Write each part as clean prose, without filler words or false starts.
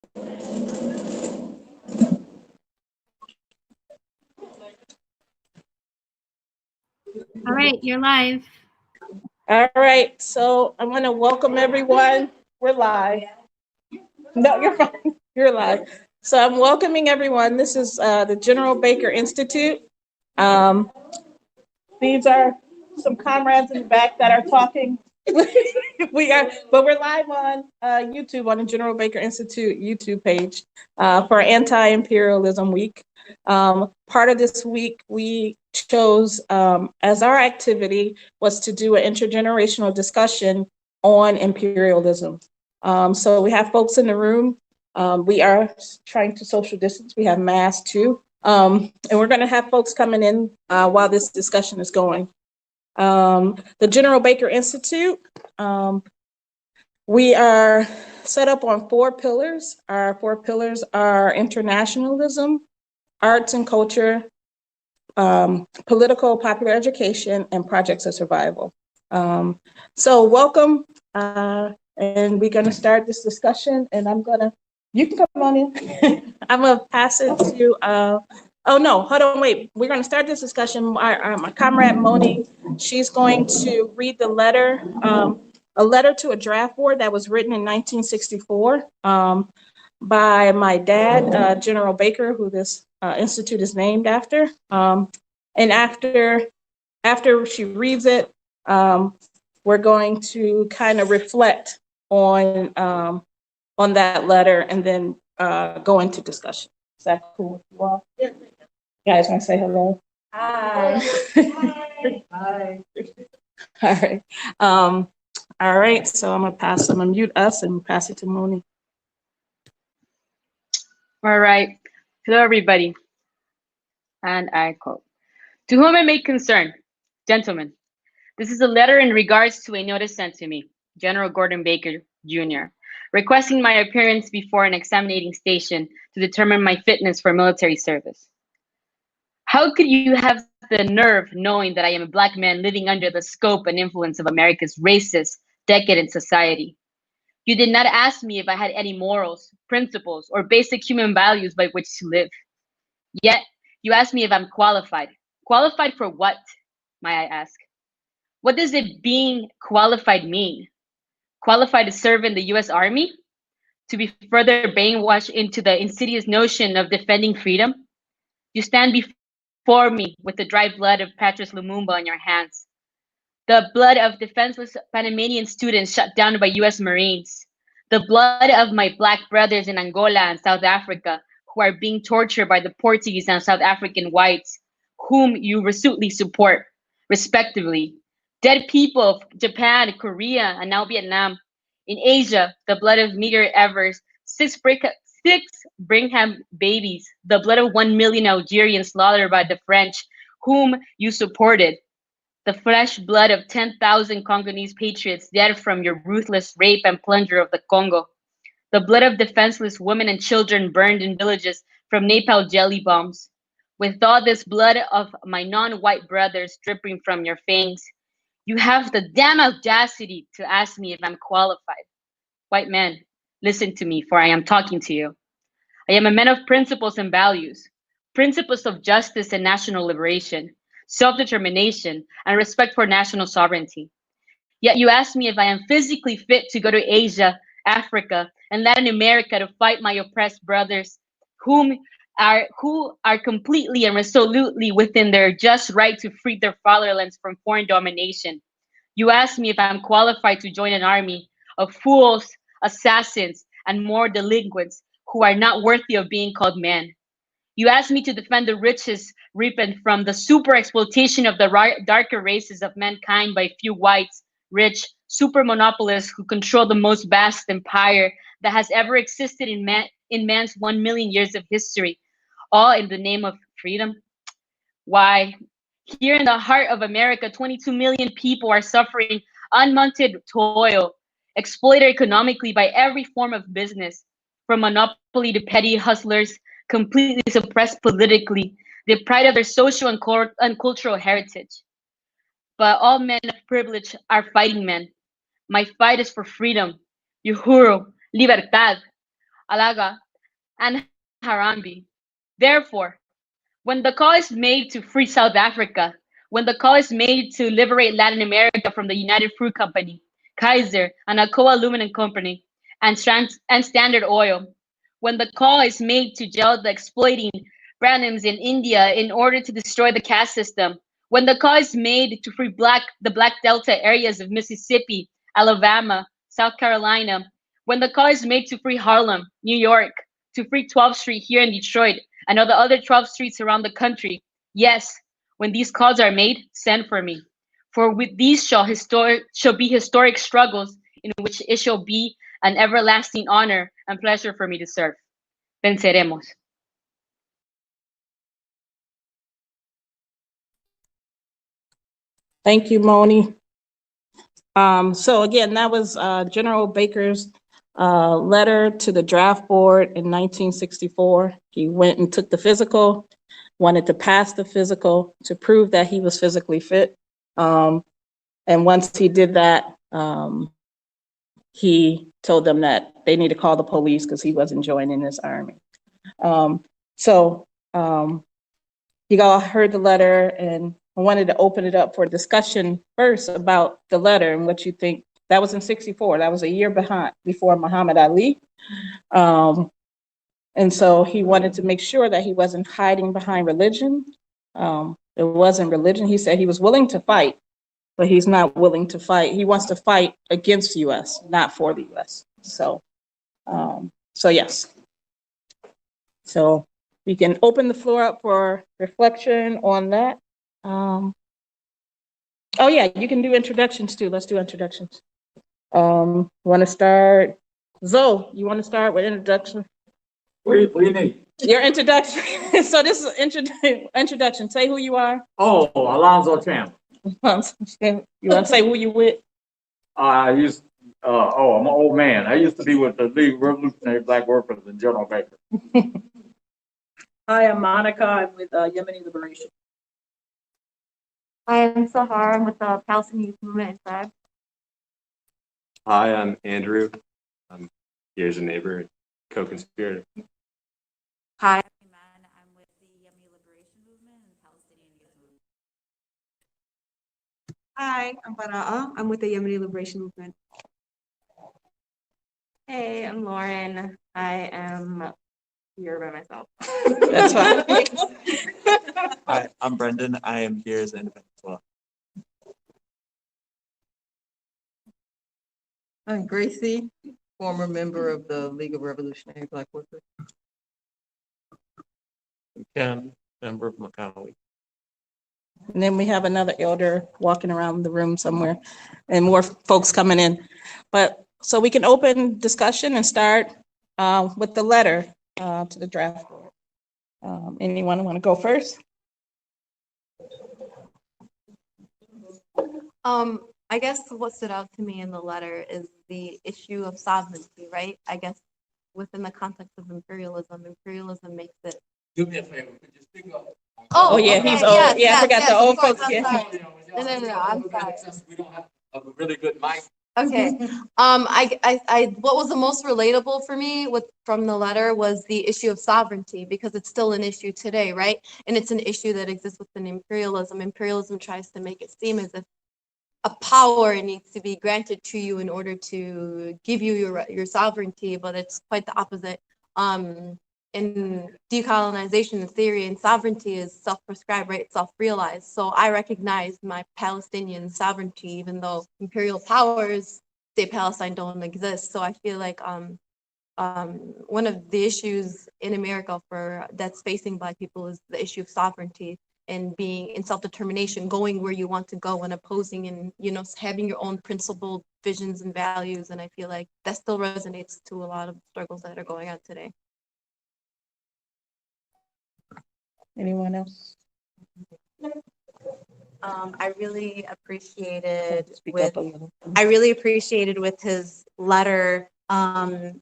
All right, you're live. All right, so I want to welcome everyone. We're live. No, you're fine. You're live. So I'm welcoming everyone. This is the General Baker Institute. These are some comrades in the back that are talking. But we're live on YouTube on the General Baker Institute YouTube page for Anti-Imperialism Week. Part of this week, we chose as our activity was to do an intergenerational discussion on imperialism. So we have folks in the room. We are trying to social distance. We have masks too. And we're going to have folks coming in while this discussion is going. The General Baker Institute, we are set up on 4 pillars. Our 4 pillars are internationalism, arts and culture, political popular education, and projects of survival. So welcome, and we're gonna start this discussion, and you can come on in. I'm gonna pass it to, oh no, hold on, wait. We're gonna start this discussion. My comrade Moni, she's going to read the letter, a letter to a draft board that was written in 1964 by my dad, General Baker, who this institute is named after. And after she reads it, we're going to kind of reflect on that letter and then go into discussion. Is that cool with you all? Yeah. You guys want to say hello? Hi. Hi. All right. So I'm gonna mute us and pass it to Moni. All right. Hello, everybody. And I quote, "To whom it may concern, gentlemen, this is a letter in regards to a notice sent to me, General Gordon Baker, Jr., requesting my appearance before an examining station to determine my fitness for military service. How could you have the nerve knowing that I am a Black man living under the scope and influence of America's racist, decadent society? You did not ask me if I had any morals, principles, or basic human values by which to live. Yet, you asked me if I'm qualified. Qualified for what, may I ask? What does it being qualified mean? Qualified to serve in the US Army? To be further brainwashed into the insidious notion of defending freedom? You stand before me with the dry blood of Patrice Lumumba on your hands. The blood of defenseless Panamanian students shot down by US Marines. The blood of my Black brothers in Angola and South Africa who are being tortured by the Portuguese and South African whites, whom you resolutely support, respectively. Dead people of Japan, Korea, and now Vietnam. In Asia, the blood of Medgar Evers, 6 Brigham babies, the blood of 1 million Algerians slaughtered by the French, whom you supported. The fresh blood of 10,000 Congolese patriots dead from your ruthless rape and plunder of the Congo. The blood of defenseless women and children burned in villages from napalm jelly bombs. With all this blood of my non-white brothers dripping from your fangs, you have the damn audacity to ask me if I'm qualified. White man, listen to me, for I am talking to you. I am a man of principles and values, principles of justice and national liberation, self-determination, and respect for national sovereignty. Yet you ask me if I am physically fit to go to Asia, Africa, and Latin America to fight my oppressed brothers, who are completely and resolutely within their just right to free their fatherlands from foreign domination. You ask me if I'm qualified to join an army of fools, assassins, and more delinquents who are not worthy of being called men. You asked me to defend the riches reaped from the super exploitation of the darker races of mankind by a few whites, rich, super monopolists who control the most vast empire that has ever existed in man's 1 million years of history, all in the name of freedom. Why, here in the heart of America, 22 million people are suffering unmounted toil, exploited economically by every form of business, from monopoly to petty hustlers, completely suppressed politically, deprived of their social and cultural heritage. But all men of privilege are fighting men. My fight is for freedom, Uhuru, libertad. Alaga, and Harambee. Therefore, when the call is made to free South Africa, when the call is made to liberate Latin America from the United Fruit Company, Kaiser, and Alcoa Aluminum Company, and Standard Oil, when the call is made to jail the exploiting Brahmins in India in order to destroy the caste system, when the call is made to free the Black Delta areas of Mississippi, Alabama, South Carolina, when the call is made to free Harlem, New York, to free 12th Street here in Detroit, and all the other 12 streets around the country. Yes, when these calls are made, send for me. For with these shall be historic struggles in which it shall be an everlasting honor and pleasure for me to serve. Venceremos. Thank you, Moni. So again, that was General Baker's letter to the draft board in 1964. He went and took the physical, wanted to pass the physical to prove that he was physically fit. And once he did that, he told them that they need to call the police because he wasn't joining this army. You all heard the letter, and I wanted to open it up for discussion first about the letter and what you think. That was in 64. That was a year before Muhammad Ali. And so he wanted to make sure that he wasn't hiding behind religion. It wasn't religion. He said he was willing to fight, but he's not willing to fight. He wants to fight against the U.S., not for the U.S. So yes. So we can open the floor up for reflection on that. Oh yeah, you can do introductions too. Let's do introductions. Want to start? Zoe, you want to start with introduction? What do you need? Your introduction. So this is introduction. Say who you are. Oh, Alonzo Chandler. You want to say who you with? I'm an old man. I used to be with the League Revolutionary Black Workers and General Baker. Hi, I'm Monica. I'm with Yemeni Liberation. I am Sahar. I'm with the Palestinian Youth Movement and Tribe. Hi, I'm Andrew. I'm here's a neighbor and co-conspirator. Hi, I'm Iman. I'm with the Yemeni Liberation Movement and the Palestinian Youth Movement. Hi, I'm Bara'a. I'm with the Yemeni Liberation Movement. Hey, I'm Lauren. I am here by myself. That's fine. Hi, I'm Brendan. I am here as an independent as well. I'm Gracie, former member of the League of Revolutionary Black Workers. Ken, member of McConnell. And then we have another elder walking around the room somewhere and more folks coming in. But so we can open discussion and start with the letter to the draft board. Anyone want to go first? I guess what stood out to me in the letter is the issue of sovereignty, right? I guess within the context of imperialism makes it. Do me a favor, could you speak up? Oh yeah, he's old. Yes, yeah, I forgot the old folks. I'm Yeah. sorry. No, I'm sorry. We don't have a really good mic. Okay. I what was the most relatable for me from the letter was the issue of sovereignty, because it's still an issue today, right? And it's an issue that exists within imperialism. Imperialism tries to make it seem as if a power needs to be granted to you in order to give you your sovereignty, but it's quite the opposite. In decolonization theory, and sovereignty is self-prescribed, right? It's self-realized. So I recognize my Palestinian sovereignty, even though imperial powers say Palestine don't exist. So I feel like one of the issues in America that's facing Black people is the issue of sovereignty and being in self-determination, going where you want to go, and opposing and having your own principled visions and values. And I feel like that still resonates to a lot of struggles that are going on today. Anyone else? I really appreciated Speak up a little. with his letter in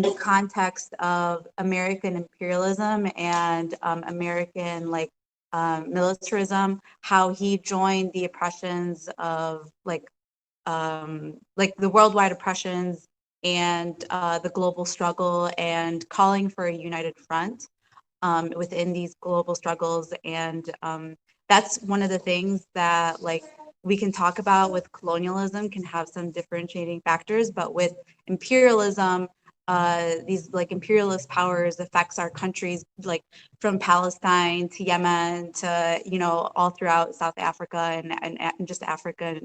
the context of American imperialism and American militarism, how he joined the oppressions of the worldwide oppressions and the global struggle and calling for a united front within these global struggles. And that's one of the things that like we can talk about with colonialism can have some differentiating factors, but with imperialism, these like imperialist powers affects our countries, like from Palestine to Yemen to, you know, all throughout South Africa and just Africa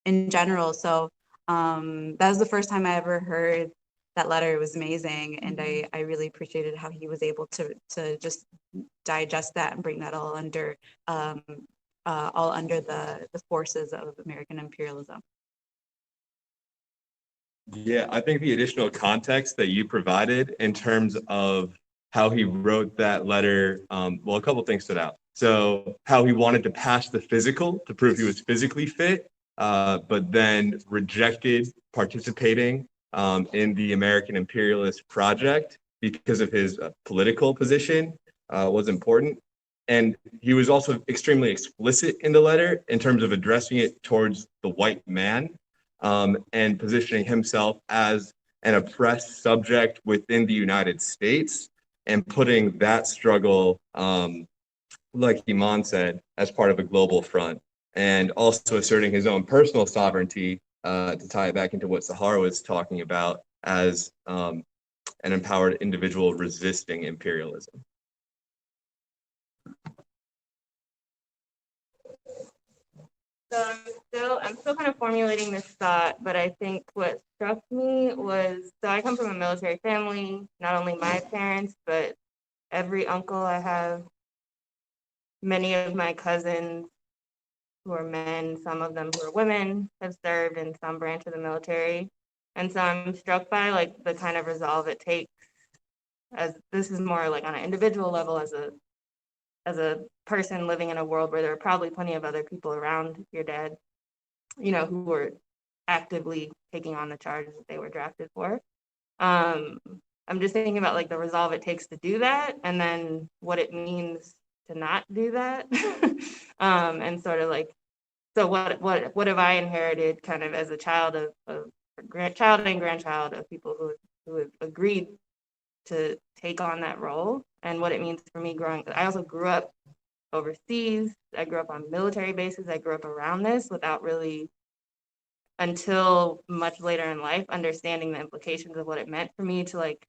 in general. So that was the first time I ever heard that letter. It was amazing. And I really appreciated how he was able to just digest that and bring that all under the forces of American imperialism. Yeah, I think the additional context that you provided in terms of how he wrote that letter, well, a couple things stood out. So how he wanted to pass the physical to prove he was physically fit, but then rejected participating in the American imperialist project because of his political position was important. And he was also extremely explicit in the letter in terms of addressing it towards the white man and positioning himself as an oppressed subject within the United States and putting that struggle, like Iman said, as part of a global front, and also asserting his own personal sovereignty to tie it back into what Sahara was talking about as an empowered individual resisting imperialism. So I'm still kind of formulating this thought, but I think what struck me was, so I come from a military family, not only my parents, but every uncle I have, many of my cousins who are men, some of them who are women, have served in some branch of the military. And so I'm struck by like the kind of resolve it takes, as this is more like on an individual level, as a person living in a world where there are probably plenty of other people around your dad, you know, who were actively taking on the charges that they were drafted for. I'm just thinking about like the resolve it takes to do that, and then what it means to not do that. And sort of like, so what have I inherited kind of as a child of child and grandchild of people who have agreed to take on that role, and what it means for me growing. I also grew up overseas. I grew up on military bases. I grew up around this without really, until much later in life, understanding the implications of what it meant for me to like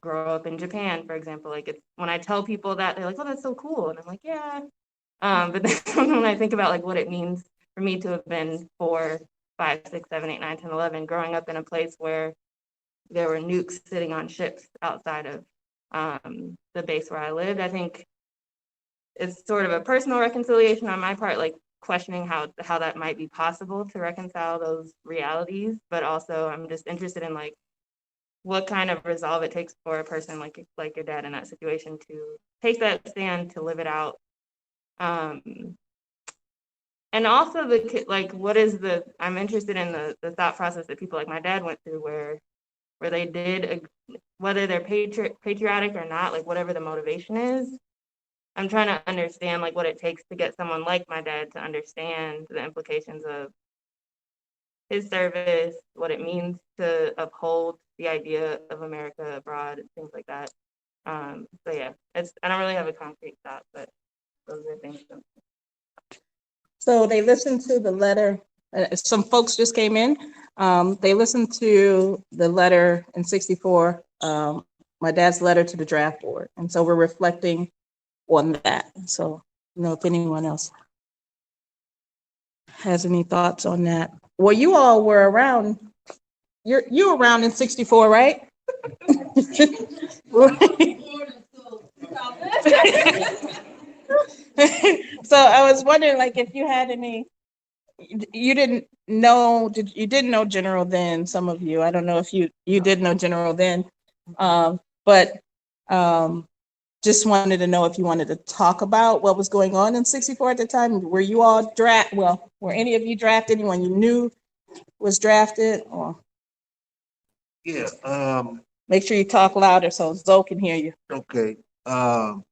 grow up in Japan, for example. Like it's when I tell people that, they're like, "Oh, that's so cool," and I'm like, "Yeah." But then when I think about like what it means for me to have been 4, 5, 6, 7, 8, 9, 10, 11, growing up in a place where there were nukes sitting on ships outside of the base where I lived, I think it's sort of a personal reconciliation on my part, like questioning how that might be possible to reconcile those realities. But also I'm just interested in like what kind of resolve it takes for a person like your dad in that situation to take that stand, to live it out. And also I'm interested in the thought process that people like my dad went through where they did, whether they're patriotic or not, like whatever the motivation is, I'm trying to understand like what it takes to get someone like my dad to understand the implications of his service, what it means to uphold the idea of America abroad, and things like that. So yeah, I don't really have a concrete thought, but those are things. So they listened to the letter. Some folks just came in. They listened to the letter in 64, my dad's letter to the draft board. And so we're reflecting on that. So, you know, if anyone else has any thoughts on that. Well, you all were around. You were around in 64, right? So I was wondering, like, if you had any. You didn't know General then, some of you. I don't know if you did know General then. But just wanted to know if you wanted to talk about what was going on in 64 at the time. Were you all were any of you drafted? Anyone you knew was drafted? Or Yeah. Make sure you talk louder so Zoe can hear you. Okay. A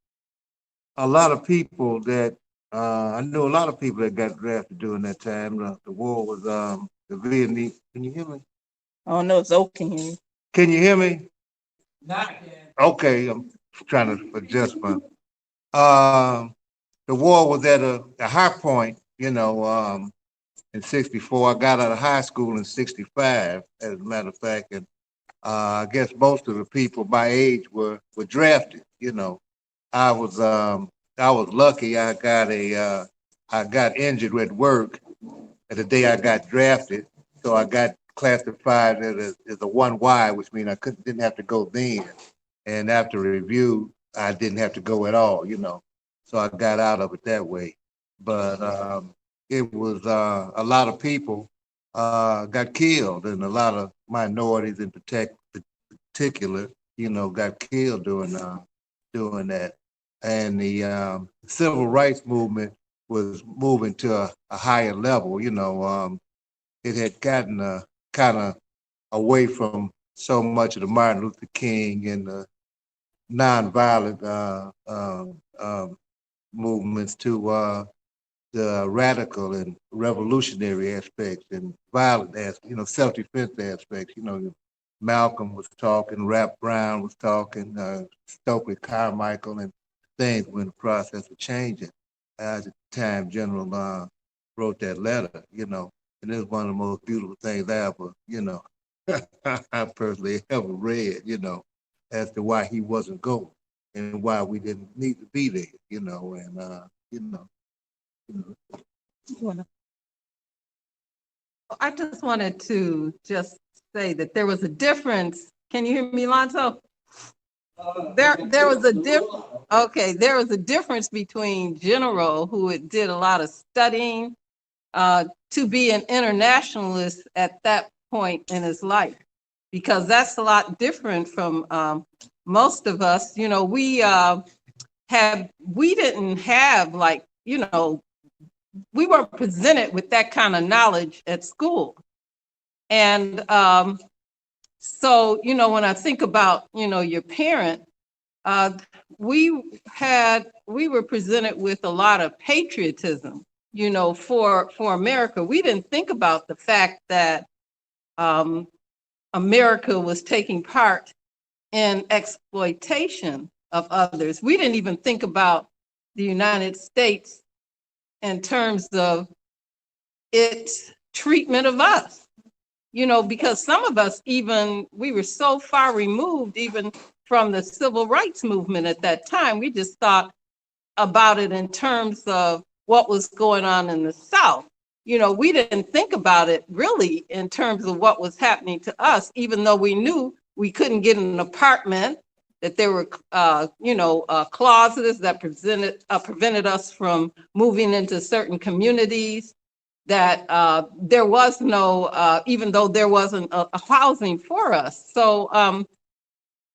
lot of people that I knew a lot of people that got drafted during that time. The war was the Vietnamese. Can you hear me? I don't know if Zoe can hear you. Can you hear me? Okay, I'm trying to adjust my, the war was at a high point, in 64. I got out of high school in 65, as a matter of fact, and I guess most of the people my age were drafted, I was lucky. I got injured at work the day I got drafted, so I got classified as a 1Y, which means I didn't have to go then. And after review, I didn't have to go at all, So I got out of it that way. But it was a lot of people got killed, and a lot of minorities in particular, got killed doing that. And the civil rights movement was moving to a higher level. It had gotten kind of away from so much of the Martin Luther King and the nonviolent movements to the radical and revolutionary aspects and violent aspects, self-defense aspects. Malcolm was talking, Rap Brown was talking, Stokely Carmichael, and things were in the process of changing. At the time, General wrote that letter, and it was one of the most beautiful things I ever, I personally ever read, as to why he wasn't going and why we didn't need to be there, I just wanted to just say that there was a difference. Can you hear me, Lonzo? There was a difference between General, who did a lot of studying, to be an internationalist at that point in his life, because that's a lot different from most of us. We didn't have we weren't presented with that kind of knowledge at school. And so, when I think about, your parent, we were presented with a lot of patriotism, for America. We didn't think about the fact that America was taking part in exploitation of others. We didn't even think about the United States in terms of its treatment of us, because some of us we were so far removed even from the civil rights movement at that time. We just thought about it in terms of what was going on in the South. We didn't think about it really in terms of what was happening to us, even though we knew we couldn't get an apartment, that there were, clauses that prevented us from moving into certain communities, that there was no, even though there wasn't a housing for us. So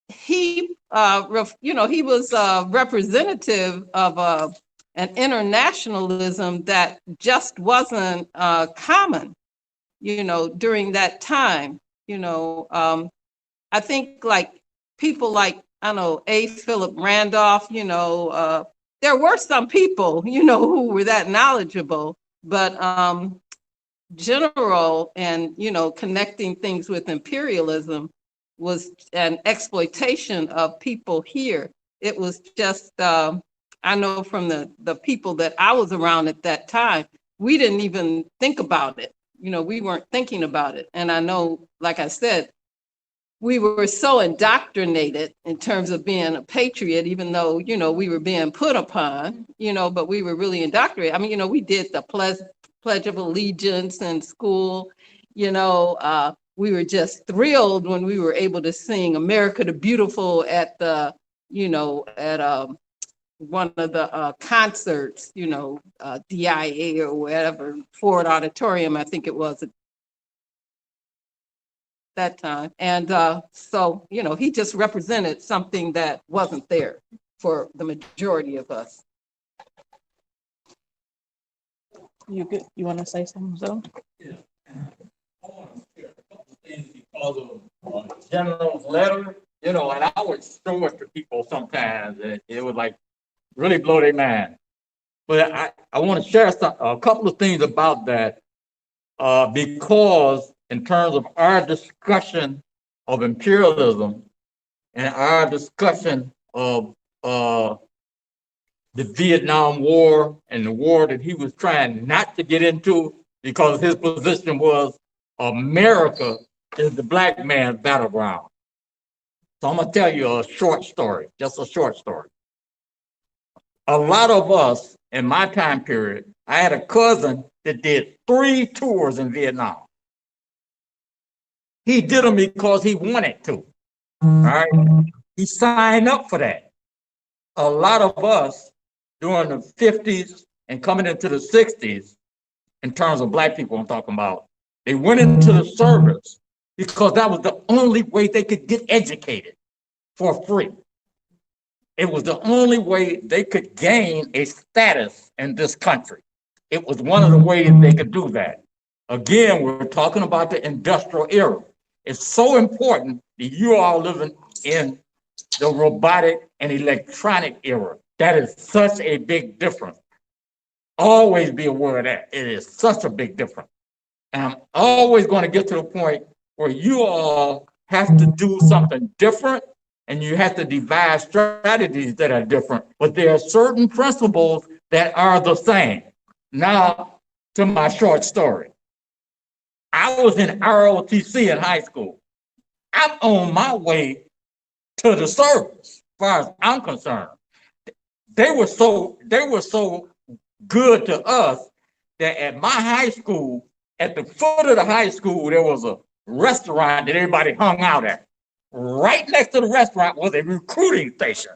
he was a representative of an internationalism that just wasn't common, during that time. I think people like, I don't know, A. Philip Randolph, there were some people, who were that knowledgeable, but General and, connecting things with imperialism was an exploitation of people here. It was just, I know from the people that I was around at that time, we didn't even think about it. We weren't thinking about it. And I know, like I said, we were so indoctrinated in terms of being a patriot, even though, we were being put upon, but we were really indoctrinated. I mean, we did the Pledge of Allegiance in school. We were just thrilled when we were able to sing America the Beautiful at the, at one of the concerts, DIA or whatever, Ford Auditorium, I think it was at that time. And so, he just represented something that wasn't there for the majority of us. You good? You want to say something, Zoe? Yeah. I want to share a couple of things because of General's letter, and I would show it to people sometimes, and it would really blow their mind. But I want to share a couple of things about that because in terms of our discussion of imperialism and our discussion of the Vietnam War and the war that he was trying not to get into because his position was America is the black man's battleground. So I'm gonna tell you a short story, just a short story. A lot of us in my time period, I had a cousin that did 3 tours in Vietnam. He did them because he wanted to. All right. He signed up for that. A lot of us during the 50s and coming into the 60s, in terms of black people I'm talking about, they went into the service because that was the only way they could get educated for free. It was the only way they could gain a status in this country. It was one of the ways they could do that. Again, we're talking about the industrial era. It's so important that you are living in the robotic and electronic era. That is such a big difference. Always be aware of that. It is such a big difference. And I'm always going to get to the point where you all have to do something different and you have to devise strategies that are different, but there are certain principles that are the same. Now, to my short story. I was in ROTC in high school. I'm on my way to the service, as far as I'm concerned. They were so good to us that at my high school, at the foot of the high school, there was a restaurant that everybody hung out at. Right next to the restaurant was a recruiting station.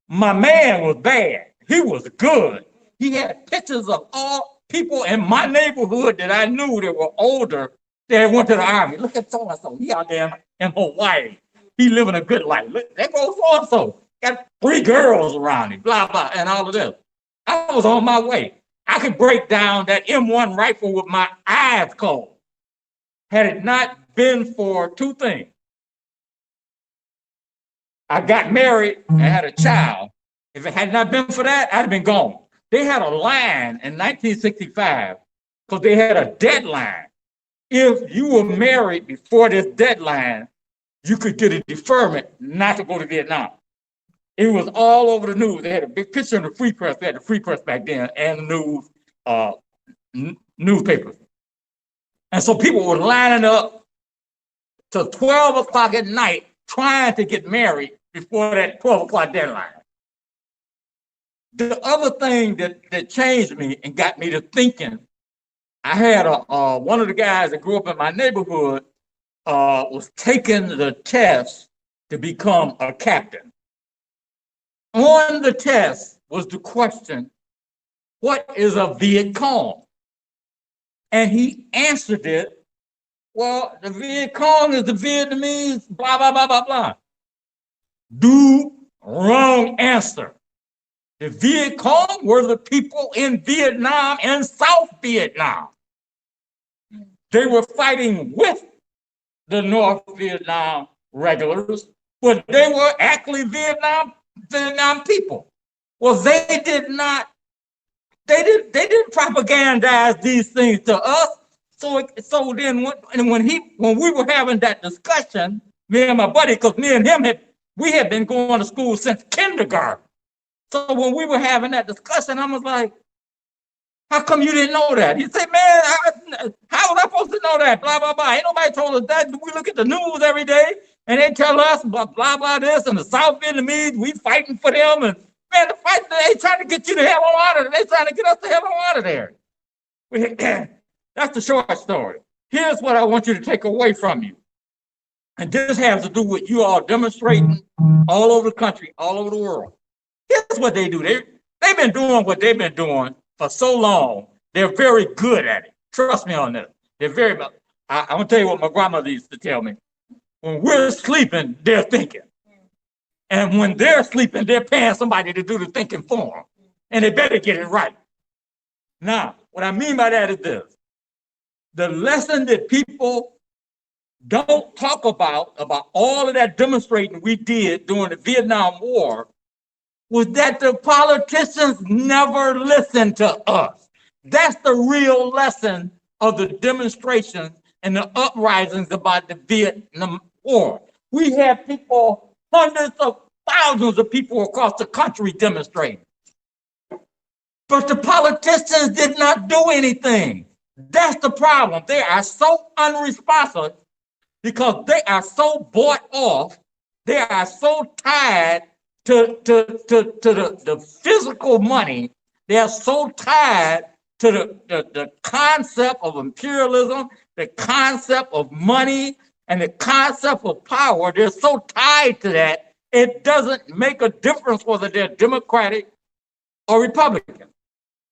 My man was bad. He was good. He had pictures of all people in my neighborhood that I knew that were older that went to the army. Look at so-and-so. He out there in Hawaii. He living a good life. Look, there goes so-and-so. Got 3 girls around him, blah, blah, and all of this. I was on my way. I could break down that M1 rifle with my eyes closed. Had it not been for 2 things. I got married and had a child. If it had not been for that, I'd have been gone. They had a line in 1965 because they had a deadline. If you were married before this deadline, you could get a deferment not to go to Vietnam. It was all over the news. They had a big picture in the Free Press. They had the Free Press back then and the newspapers. And so people were lining up till 12 o'clock at night trying to get married before that 12 o'clock deadline. The other thing that changed me and got me to thinking, I had one of the guys that grew up in my neighborhood was taking the test to become a captain. On the test was the question, what is a Viet Cong? And he answered it, well, the Viet Cong is the Vietnamese, blah, blah, blah, blah, blah. Wrong answer. The Viet Cong were the people in Vietnam and South Vietnam. They were fighting with the North Vietnam regulars, but they were actually Vietnam people. Well, they didn't propagandize these things to us. So then when we were having that discussion, me and my buddy, because me and him we had been going to school since kindergarten. So when we were having that discussion, I was like, how come you didn't know that? He said, man, how was I supposed to know that? Blah, blah, blah. Ain't nobody told us that. We look at the news every day and they tell us blah, blah, blah, this and the South Vietnamese, we fighting for them. And man, the fight, they trying to get you the hell out of there. They trying to get us the hell out of there. That's the short story. Here's what I want you to take away from you. And this has to do with you all demonstrating all over the country, all over the world. Here's what they do. They've been doing what they've been doing for so long. They're very good at it. Trust me on this. They're very, I'm going to tell you what my grandmother used to tell me. When we're sleeping, they're thinking. And when they're sleeping, they're paying somebody to do the thinking for them. And they better get it right. Now, what I mean by that is this. The lesson that people don't talk about all of that demonstrating we did during the Vietnam War was that the politicians never listened to us. That's the real lesson of the demonstration and the uprisings about the Vietnam War. We had people, hundreds of thousands of people across the country demonstrating. But the politicians did not do anything. That's the problem. They are so unresponsive because they are so bought off. They are so tied to the physical money. They are so tied to the concept of imperialism, the concept of money, and the concept of power. They're so tied to that, it doesn't make a difference whether they're Democratic or Republican.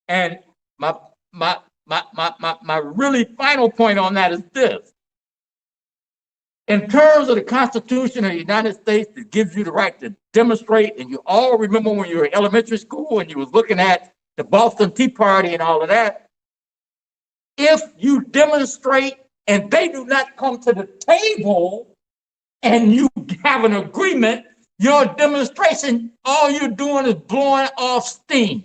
And my really final point on that is this. In terms of the Constitution of the United States that gives you the right to demonstrate, and you all remember when you were in elementary school and you was looking at the Boston Tea Party and all of that, if you demonstrate and they do not come to the table and you have an agreement, your demonstration, all you're doing is blowing off steam.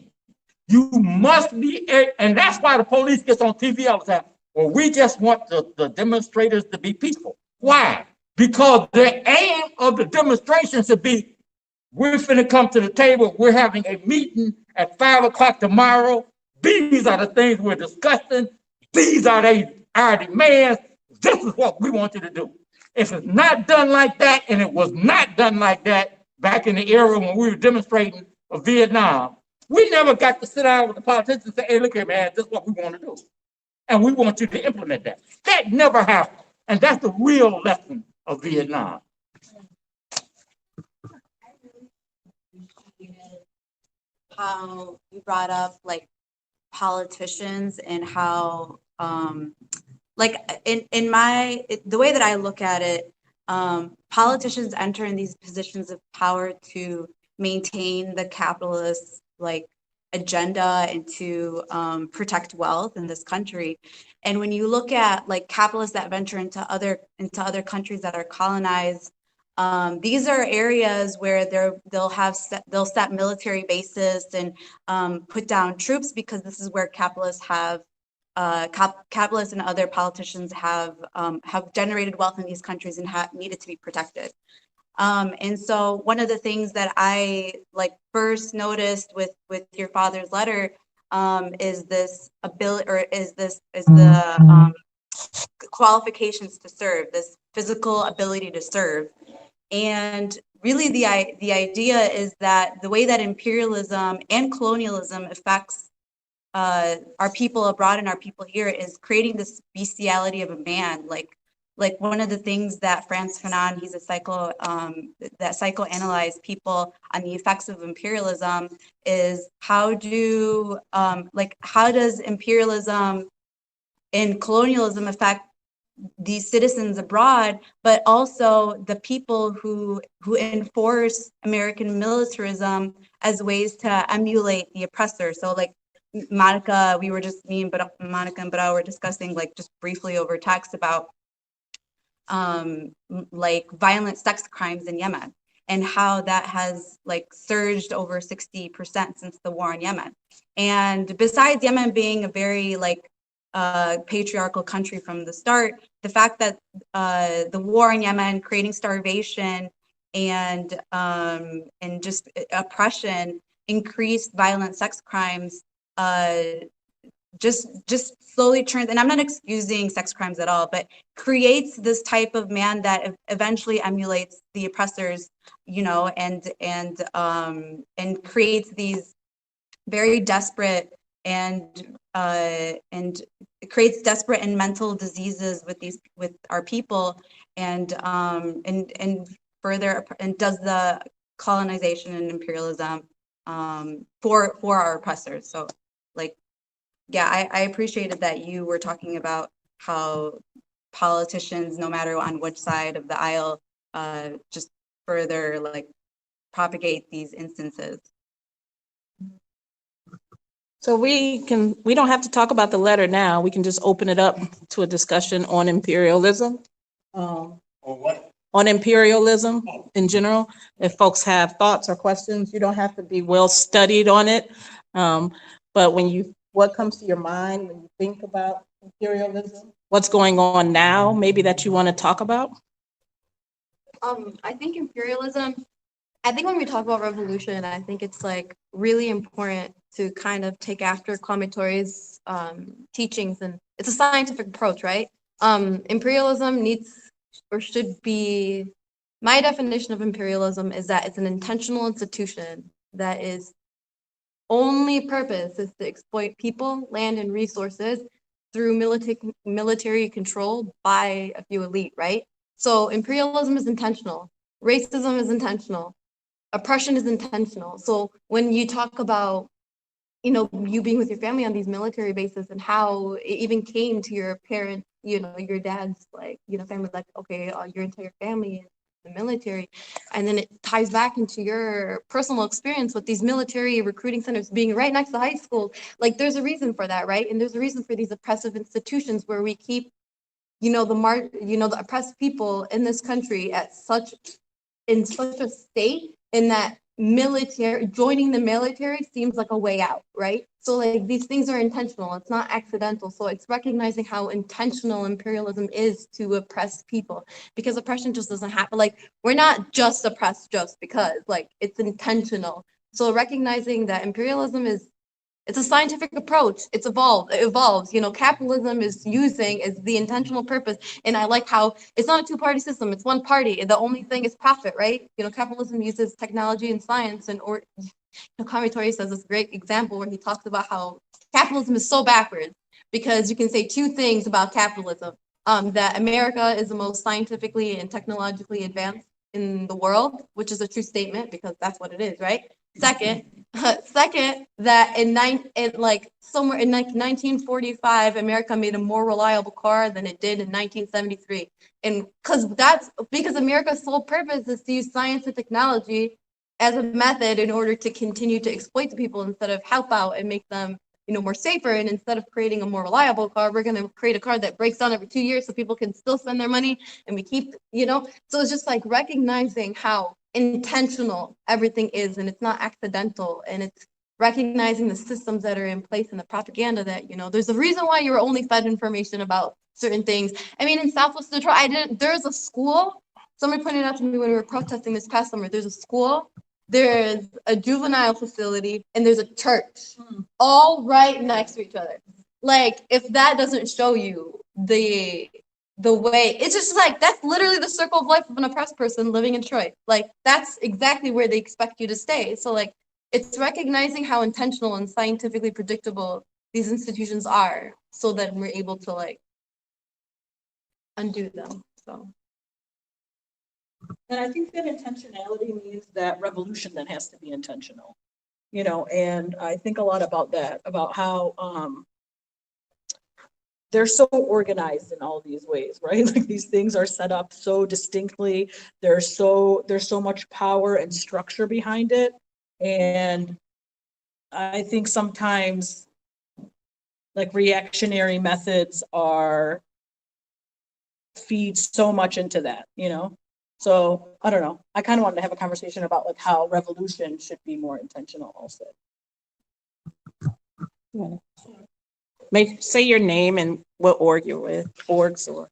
You must be, and that's why the police gets on TV all the time. Well, we just want the demonstrators to be peaceful. Why? Because the aim of the demonstration should be, we're finna come to the table, we're having a meeting at 5 o'clock tomorrow. These are the things we're discussing. These are our demands. This is what we want you to do. If it's not done like that, and it was not done like that back in the era when we were demonstrating for Vietnam, we never got to sit down with the politicians and say, hey, look here, man, this is what we want to do. And we want you to implement that. That never happened. And that's the real lesson of Vietnam. How you brought up like politicians and how like in the way that I look at it, politicians enter in these positions of power to maintain the capitalist like agenda and to protect wealth in this country. And when you look at like capitalists that venture into other countries that are colonized, these are areas where they'll set military bases and put down troops, because this is where capitalists and other politicians have generated wealth in these countries and needed to be protected. And so one of the things that I like first noticed with your father's letter is this ability, or is the qualifications to serve, this physical ability to serve. And really the idea is that the way that imperialism and colonialism affects our people abroad and our people here is creating this bestiality of a man. Like one of the things that Frantz Fanon, he's a psychoanalyzed people on the effects of imperialism, is how does imperialism and colonialism affect these citizens abroad, but also the people who enforce American militarism as ways to emulate the oppressor. So like Monica, Monica and Barao were discussing like just briefly over text about like violent sex crimes in Yemen and how that has like surged over 60% since the war in Yemen. And besides Yemen being a very like patriarchal country from the start, the fact that the war in Yemen, creating starvation and just oppression, increased violent sex crimes, just slowly turns, and I'm not excusing sex crimes at all, but creates this type of man that eventually emulates the oppressors, you know, and creates these very desperate and creates desperate and mental diseases with our people, and further, and does the colonization and imperialism for our oppressors. So like, yeah, I appreciated that you were talking about how politicians, no matter on which side of the aisle, just further like propagate these instances. So we don't have to talk about the letter now. We can just open it up to a discussion on imperialism. Or what? On imperialism in general. If folks have thoughts or questions, you don't have to be well studied on it. But what comes to your mind when you think about imperialism? what's going on now, maybe that you want to talk about? I think imperialism, I think when we talk about revolution, I think it's like really important to kind of take after Kwame Tore's teachings, and it's a scientific approach, right? Imperialism needs or should be, my definition of imperialism is that it's an intentional institution that is only purpose is to exploit people, land, and resources through military control by a few elite, right? So imperialism is intentional, racism is intentional, oppression is intentional. So when you talk about, you know, you being with your family on these military bases and how it even came to your parent, you know, your dad's like, you know, family, like, okay, your entire family is in the military. And then it ties back into your personal experience with these military recruiting centers being right next to high school. Like there's a reason for that, right? And there's a reason for these oppressive institutions where we keep, you know, the oppressed people in this country in such a state, in that joining the military seems like a way out, right? So like these things are intentional, it's not accidental. So it's recognizing how intentional imperialism is to oppress people, because oppression just doesn't happen. Like we're not just oppressed just because, like it's intentional. So recognizing that imperialism it's a scientific approach. It evolves. You know, capitalism is the intentional purpose. And I like how it's not a two-party system. It's one party. The only thing is profit, right? You know, capitalism uses technology and science, and Kwame Ture says this great example where he talks about how capitalism is so backwards, because you can say two things about capitalism. That America is the most scientifically and technologically advanced in the world, which is a true statement because that's what it is, right? Second, that somewhere in 1945, America made a more reliable car than it did in 1973. And because America's sole purpose is to use science and technology as a method in order to continue to exploit the people instead of help out and make them, you know, more safer. And instead of creating a more reliable car, we're going to create a car that breaks down every 2 years so people can still spend their money, and we keep, you know. So it's just like recognizing how intentional everything is, and it's not accidental, and it's recognizing the systems that are in place and the propaganda that, you know, there's a reason why you're only fed information about certain things. I mean, in Southwest Detroit, there's a school, somebody pointed out to me when we were protesting this past summer, there's a school, there's a juvenile facility, and there's a church, all right next to each other. Like, if that doesn't show you the way, it's just like, that's literally the circle of life of an oppressed person living in Detroit. Like, that's exactly where they expect you to stay. So like, it's recognizing how intentional and scientifically predictable these institutions are, so that we're able to like undo them. So. And I think that intentionality means that revolution then has to be intentional, you know, and I think a lot about that, about how they're so organized in all these ways, right? Like these things are set up so distinctly. There's so much power and structure behind it. And I think sometimes like reactionary methods feed so much into that, you know? So I don't know. I kind of wanted to have a conversation about like how revolution should be more intentional also. Say your name and what org you're with, orgs or.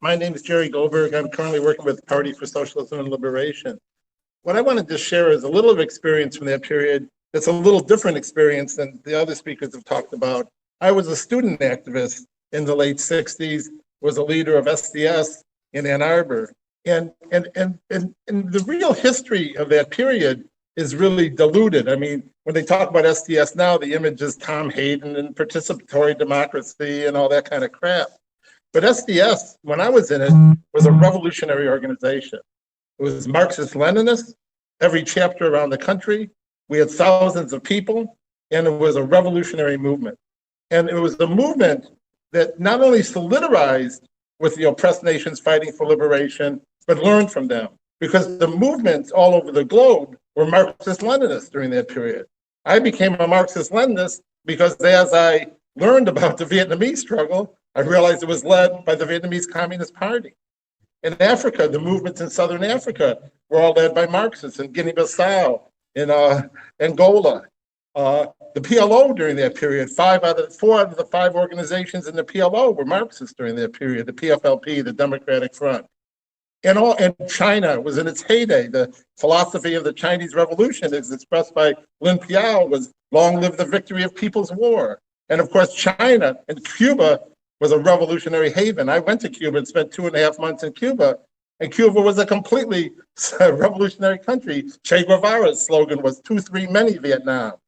My name is Jerry Goldberg. I'm currently working with the Party for Socialism and Liberation. What I wanted to share is a little of experience from that period. It's a little different experience than the other speakers have talked about. I was a student activist in the late 60s, was a leader of SDS in Ann Arbor. And the real history of that period is really diluted. I mean, when they talk about SDS now, the image is Tom Hayden and participatory democracy and all that kind of crap. But SDS, when I was in it, was a revolutionary organization. It was Marxist-Leninist, every chapter around the country. We had thousands of people, and it was a revolutionary movement. And it was a movement that not only solidarized with the oppressed nations fighting for liberation, but learned from them. Because the movements all over the globe were Marxist-Leninists during that period. I became a Marxist-Leninist because as I learned about the Vietnamese struggle, I realized it was led by the Vietnamese Communist Party. In Africa, the movements in Southern Africa were all led by Marxists in Guinea-Bissau, in Angola. The PLO during that period, 4 out of the 5 organizations in the PLO were Marxist during that period, the PFLP, the Democratic Front. And China was in its heyday. The philosophy of the Chinese Revolution, as expressed by Lin Piao, was long live the victory of people's war. And of course, China and Cuba was a revolutionary haven. I went to Cuba and spent 2.5 months in Cuba, and Cuba was a completely revolutionary country. Che Guevara's slogan was 2, 3, many Vietnams.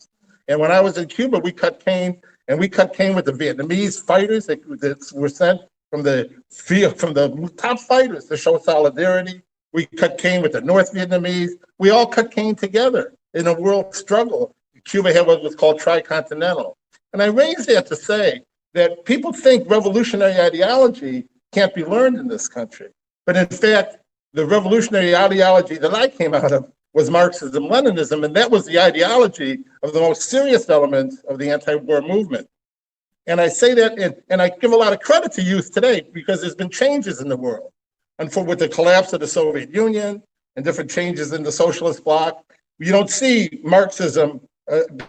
And when I was in Cuba, we cut cane, and we cut cane with the Vietnamese fighters that were sent from the field, from the top fighters to show solidarity. We cut cane with the North Vietnamese. We all cut cane together in a world struggle. Cuba had what was called tricontinental. And I raise that to say that people think revolutionary ideology can't be learned in this country. But in fact, the revolutionary ideology that I came out of was Marxism-Leninism, and that was the ideology of the most serious elements of the anti-war movement. And I say that, and I give a lot of credit to youth today because there's been changes in the world. And with the collapse of the Soviet Union and different changes in the socialist bloc, you don't see Marxism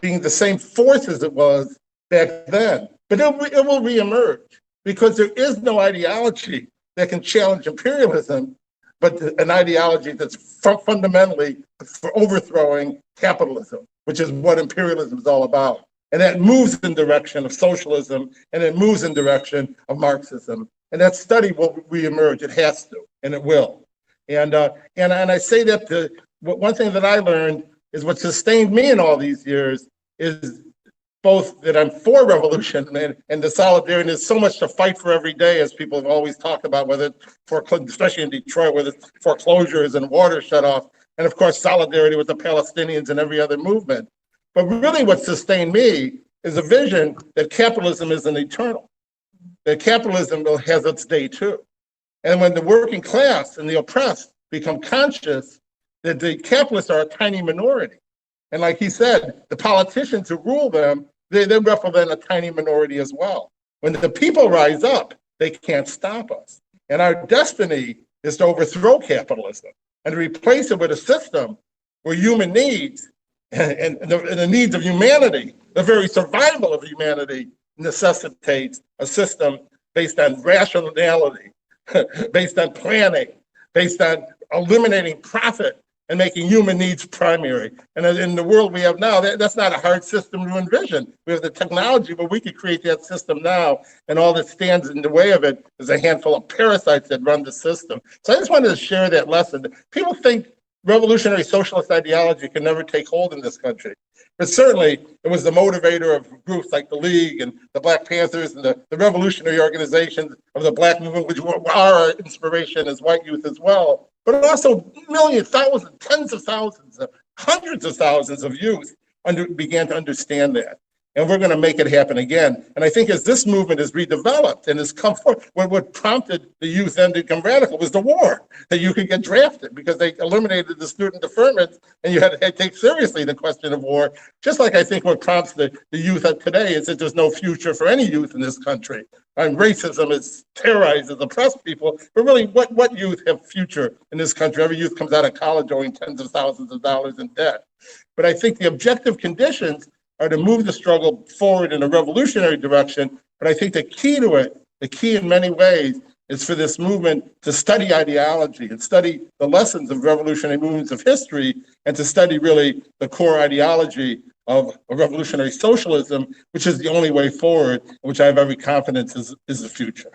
being the same force as it was back then. But it will reemerge because there is no ideology that can challenge imperialism, but an ideology that's fundamentally for overthrowing capitalism, which is what imperialism is all about. And that moves in the direction of socialism, and it moves in the direction of Marxism. And that study will reemerge. It has to, and it will. And I say that one thing that I learned is what sustained me in all these years is both that I'm for revolution and the solidarity. There's so much to fight for every day, as people have always talked about, whether especially in Detroit, whether it's foreclosures and water shut off, and of course solidarity with the Palestinians and every other movement. But really what sustained me is a vision that capitalism isn't eternal, that capitalism has its day too. And when the working class and the oppressed become conscious that the capitalists are a tiny minority, and like he said, the politicians who rule them, they represent a tiny minority as well. When the people rise up, they can't stop us. And our destiny is to overthrow capitalism and to replace it with a system where human needs and the needs of humanity, the very survival of humanity, necessitates a system based on rationality, based on planning, based on eliminating profit and making human needs primary. And in the world we have now, that's not a hard system to envision. We have the technology, but we could create that system now, and all that stands in the way of it is a handful of parasites that run the system. So I just wanted to share that lesson. People think revolutionary socialist ideology can never take hold in this country. But certainly, it was the motivator of groups like the League and the Black Panthers and the revolutionary organizations of the Black movement, which are our inspiration as white youth as well. But also millions, thousands, tens of thousands, hundreds of thousands of youth began to understand that. And we're going to make it happen again. And I think as this movement is redeveloped and has come forth, what prompted the youth then to become radical was the war, that you could get drafted because they eliminated the student deferment and you had to take seriously the question of war. Just like I think what prompts the youth of today is that there's no future for any youth in this country. And racism is terrorizes oppressed people, but really what youth have future in this country? Every youth comes out of college owing tens of thousands of dollars in debt. But I think the objective conditions are to move the struggle forward in a revolutionary direction. But I think the key to it, the key in many ways, is for this movement to study ideology and study the lessons of revolutionary movements of history and to study really the core ideology of revolutionary socialism, which is the only way forward, which I have every confidence is the future.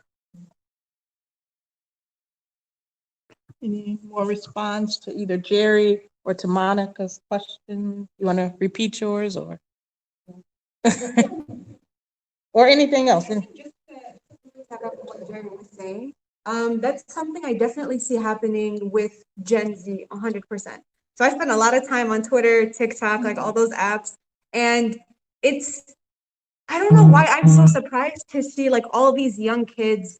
Any more response to either Jerry or to Monica's question? You want to repeat yours or? Or anything else? Just to back up what Jerry was saying, that's something I definitely see happening with Gen Z 100%. So I spend a lot of time on Twitter, TikTok, like all those apps, and I don't know why I'm so surprised to see like all these young kids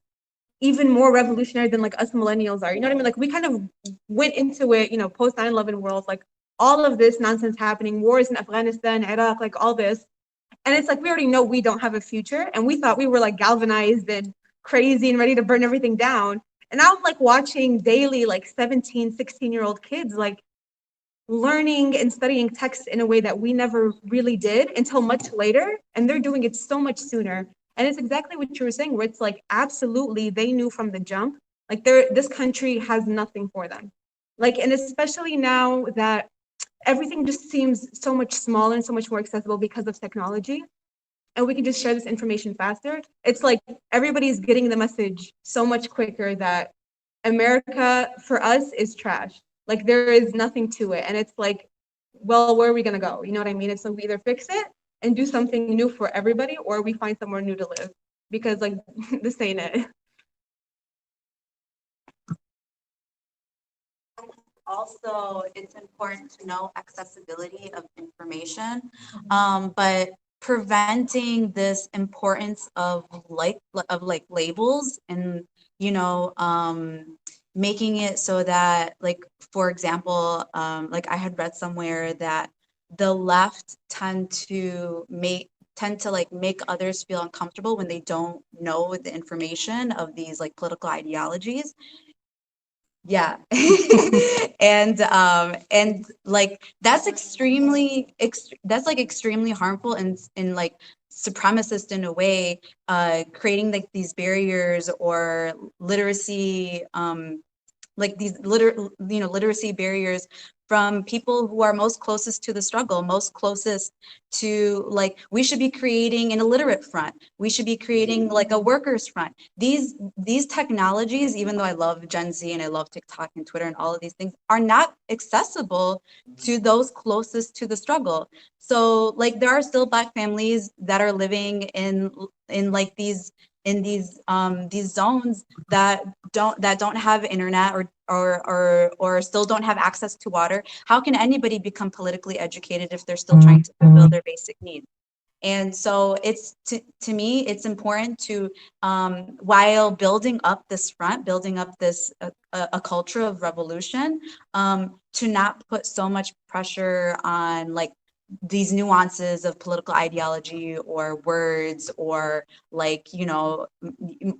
even more revolutionary than like us millennials are. You know what I mean? Like we kind of went into it, post 9/11 world, like all of this nonsense happening, wars in Afghanistan, Iraq, like all this. And it's like, we already know we don't have a future. And we thought we were like galvanized and crazy and ready to burn everything down. And now I'm like watching daily, like 17, 16-year-old kids, like learning and studying text in a way that we never really did until much later, and they're doing it so much sooner. And it's exactly what you were saying, where it's like, absolutely, they knew from the jump, like this country has nothing for them. Like, and especially now that everything just seems so much smaller and so much more accessible because of technology, and we can just share this information faster. It's like everybody's getting the message so much quicker that America for us is trash. Like there is nothing to it. And it's like, well, where are we gonna go? You know what I mean? It's like we either fix it and do something new for everybody, or we find somewhere new to live. Because like this ain't it. Also, it's important to know accessibility of information, but preventing this importance of labels and making it so that, like, for example, like I had read somewhere that the left tend to make others feel uncomfortable when they don't know the information of these like political ideologies. Yeah. and like that's extremely harmful and like supremacist in a way, creating like these barriers or literacy, like these literacy barriers from people who are most closest to the struggle, most closest to, like, we should be creating an illiterate front. We should be creating like a workers front. These technologies, even though I love Gen Z and I love TikTok and Twitter and all of these things, are not accessible to those closest to the struggle. So like there are still Black families that are living in like these zones that don't have internet or still don't have access to water. How can anybody become politically educated if they're still trying to fulfill their basic needs? And so it's to me, it's important to, while building up this front, building up this a culture of revolution, to not put so much pressure on like these nuances of political ideology or words or like,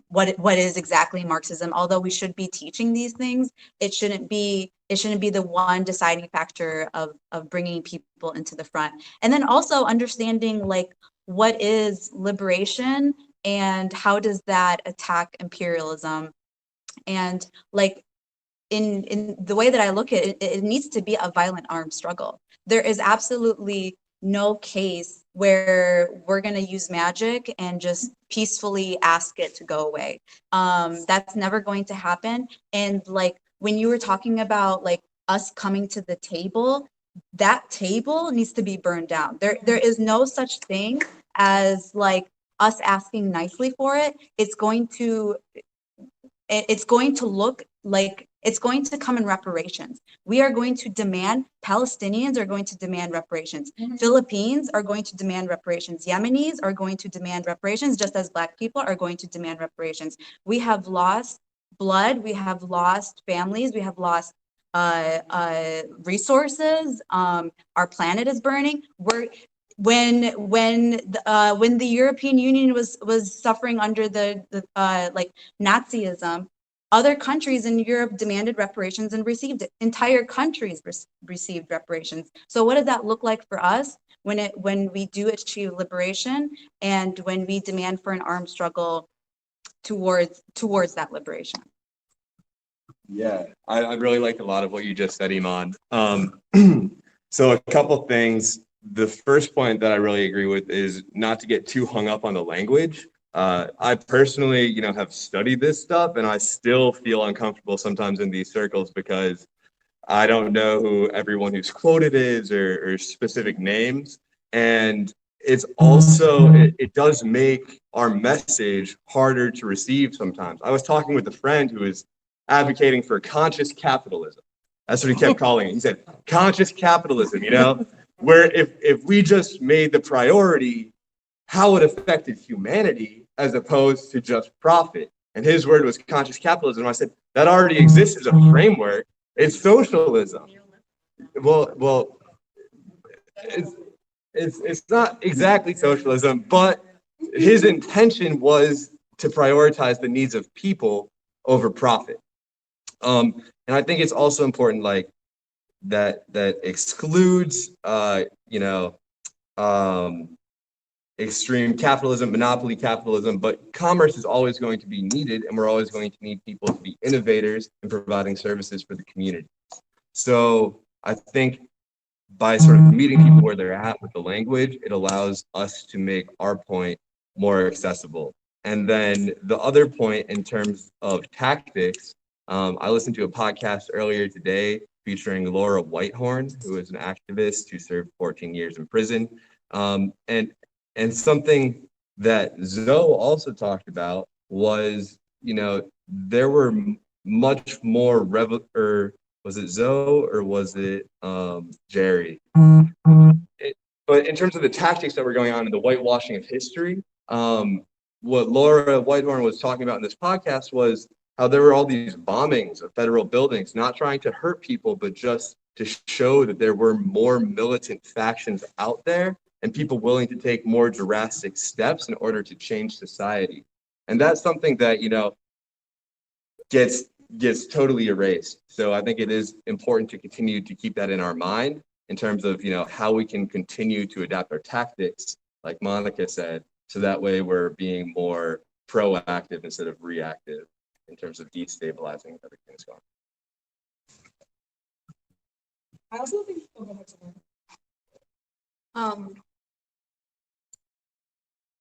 what is exactly Marxism. Although we should be teaching these things, it shouldn't be the one deciding factor of bringing people into the front. And then also understanding like what is liberation and how does that attack imperialism. And like in the way that I look at it, it needs to be a violent armed struggle. There is absolutely no case where we're going to use magic and just peacefully ask it to go away. That's never going to happen. And like when you were talking about like us coming to the table, that table needs to be burned down. There is no such thing as like us asking nicely for it. It's going to look like it's going to come in reparations. We are going to demand, Palestinians are going to demand reparations. Philippines are going to demand reparations. Yemenis are going to demand reparations, just as Black people are going to demand reparations. We have lost blood, we have lost families, we have lost resources. Our planet is burning. When the European Union was suffering under the like Nazism, other countries in Europe demanded reparations and received it. Entire countries received reparations. So what does that look like for us when we do achieve liberation and when we demand for an armed struggle towards that liberation? Yeah, I really like a lot of what you just said, Iman. So a couple things. The first point that I really agree with is not to get too hung up on the language. I personally, have studied this stuff, and I still feel uncomfortable sometimes in these circles because I don't know who everyone who's quoted is or specific names. And it's also, it does make our message harder to receive sometimes. I was talking with a friend who is advocating for conscious capitalism. That's what he kept calling it. He said, conscious capitalism, where if we just made the priority how it affected humanity as opposed to just profit. And his word was conscious capitalism. I said, that already exists as a framework. It's socialism. Well, it's not exactly socialism, but his intention was to prioritize the needs of people over profit. And I think it's also important, like, excludes extreme capitalism, monopoly capitalism, but commerce is always going to be needed, and we're always going to need people to be innovators in providing services for the community. So I think by sort of meeting people where they're at with the language, it allows us to make our point more accessible. And then the other point in terms of tactics, I listened to a podcast earlier today featuring Laura Whitehorn, who is an activist who served 14 years in prison. And something that Zoe also talked about was, there were much more was it Zoe or was it Jerry? But in terms of the tactics that were going on in the whitewashing of history, what Laura Whitehorn was talking about in this podcast was how there were all these bombings of federal buildings, not trying to hurt people, but just to show that there were more militant factions out there and people willing to take more drastic steps in order to change society. And that's something that, gets totally erased. So I think it is important to continue to keep that in our mind in terms of, how we can continue to adapt our tactics, like Monica said, so that way we're being more proactive instead of reactive in terms of destabilizing everything's going. I also think.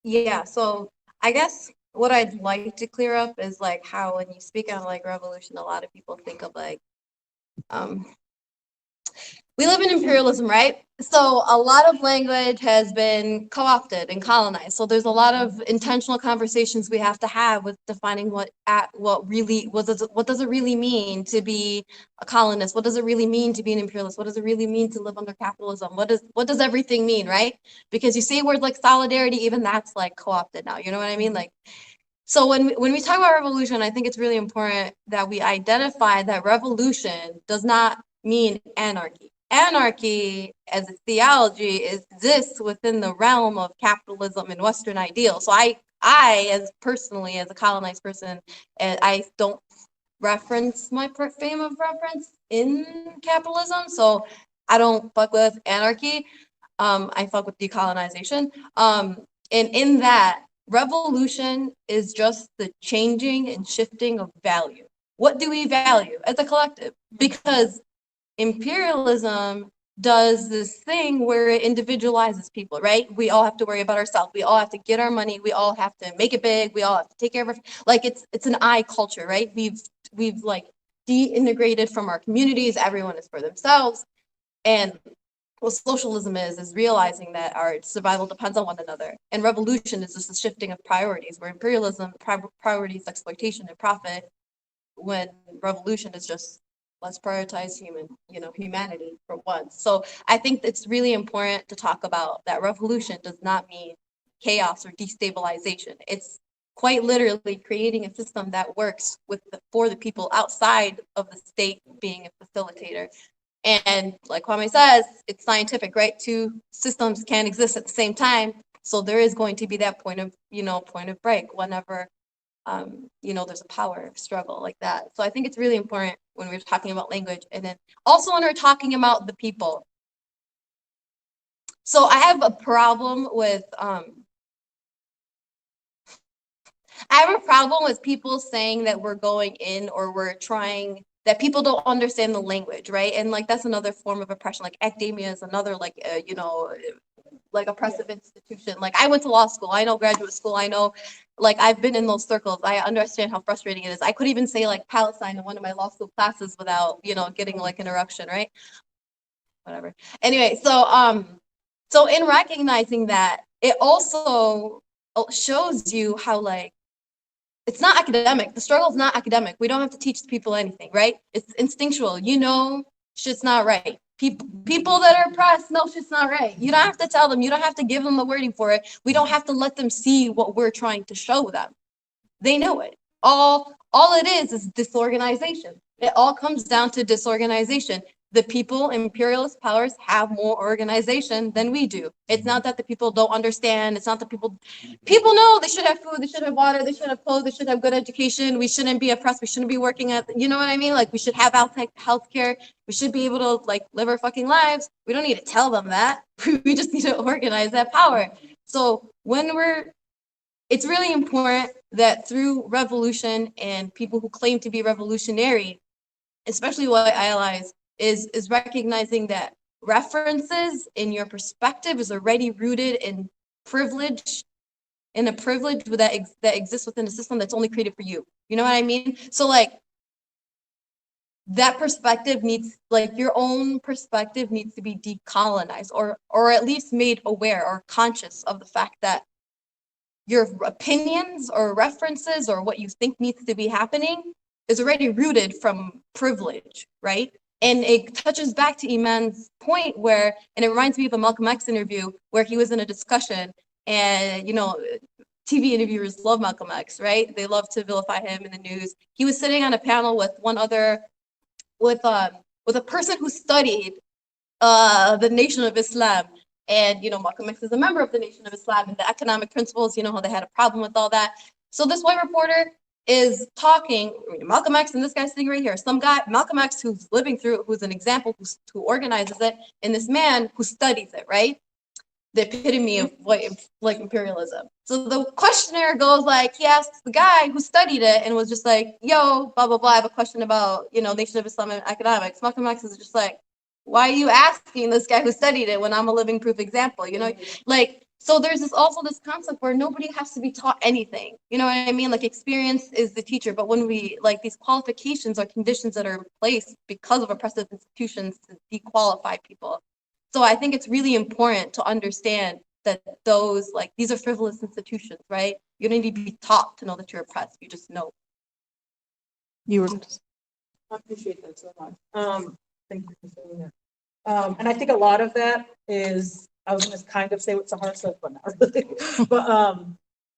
Yeah, so I guess what I'd like to clear up is like how when you speak on like revolution, a lot of people think of like, we live in imperialism, right? So a lot of language has been co-opted and colonized. So there's a lot of intentional conversations we have to have with defining what does it really mean to be a colonist? What does it really mean to be an imperialist? What does it really mean to live under capitalism? What does everything mean, right? Because you say words like solidarity, even that's like co-opted now. You know what I mean? Like, so when we talk about revolution, I think it's really important that we identify that revolution does not mean anarchy. Anarchy as a theology exists within the realm of capitalism and Western ideals. So I as personally, as a colonized person, I don't reference my frame of reference in capitalism. So I don't fuck with anarchy. I fuck with decolonization. And in that, revolution is just the changing and shifting of value. What do we value as a collective? Because imperialism does this thing where it individualizes people, right? We all have to worry about ourselves. We all have to get our money. We all have to make it big. We all have to take care of like it's an I culture, right? We've like de-integrated from our communities. Everyone is for themselves. And what socialism is realizing that our survival depends on one another. And revolution is just a shifting of priorities, where imperialism priorities exploitation and profit, when revolution is just let's prioritize humanity for once. So I think it's really important to talk about that revolution does not mean chaos or destabilization. It's quite literally creating a system that works for the people outside of the state being a facilitator. And like Kwame says, it's scientific, right? Two systems can exist at the same time. So there is going to be that point of break whenever there's a power struggle like that. So I think it's really important when we're talking about language, and then also when we're talking about the people. So I have a problem with people saying that we're going in or we're trying, that people don't understand the language, right? And like that's another form of oppression. Like academia is another like oppressive institution. Like I went to law school, I know graduate school, I know, like I've been in those circles. I understand how frustrating it is. I could even say like Palestine in one of my law school classes without, getting like interruption, right? Whatever. Anyway, so in recognizing that, it also shows you how like, it's not academic. The struggle is not academic. We don't have to teach people anything, right? It's instinctual. Shit's not right. People that are oppressed know shit's not right. You don't have to tell them. You don't have to give them the wording for it. We don't have to let them see what we're trying to show them. They know it. All it is disorganization. It all comes down to disorganization. the people, imperialist powers, have more organization than we do. It's not that the people don't understand. It's not that people know they should have food, they should have water, they should have clothes, they should have good education. We shouldn't be oppressed. We shouldn't be working at, you know what I mean? Like, we should have health care. We should be able to like live our fucking lives. We don't need to tell them that. We just need to organize that power. So it's really important that through revolution and people who claim to be revolutionary, especially white allies, is recognizing that references in your perspective is already rooted in privilege, in a privilege that exists within a system that's only created for you. You know what I mean? So like that perspective needs, like your own perspective needs to be decolonized or at least made aware or conscious of the fact that your opinions or references or what you think needs to be happening is already rooted from privilege, right? And it touches back to Iman's point where, and it reminds me of a Malcolm X interview where he was in a discussion and, you know, TV interviewers love Malcolm X, right? They love to vilify him in the news. He was sitting on a panel with with a person who studied the Nation of Islam. And, you know, Malcolm X is a member of the Nation of Islam and the economic principles, you know, how they had a problem with all that. So this white reporter is talking, Malcolm X and this guy sitting right here, some guy, Malcolm X, who's living through it, who's an example, who organizes it, and this man who studies it, right? The epitome of white, like, imperialism. So the questionnaire goes like, he asks the guy who studied it and was just like, yo, blah, blah, blah, I have a question about, you know, Nation of Islam and economics. Malcolm X is just like, why are you asking this guy who studied it when I'm a living proof example? You know, like, so there's also this concept where nobody has to be taught anything. You know what I mean? Like, experience is the teacher, but when we, like, these qualifications are conditions that are in place because of oppressive institutions to dequalify people. So I think it's really important to understand that those, like, these are frivolous institutions, right? You don't need to be taught to know that you're oppressed. You just know. You were. I appreciate that so much. Thank you for saying that. And I think a lot of that is, I was going to kind of say what Sahar said, but not really. But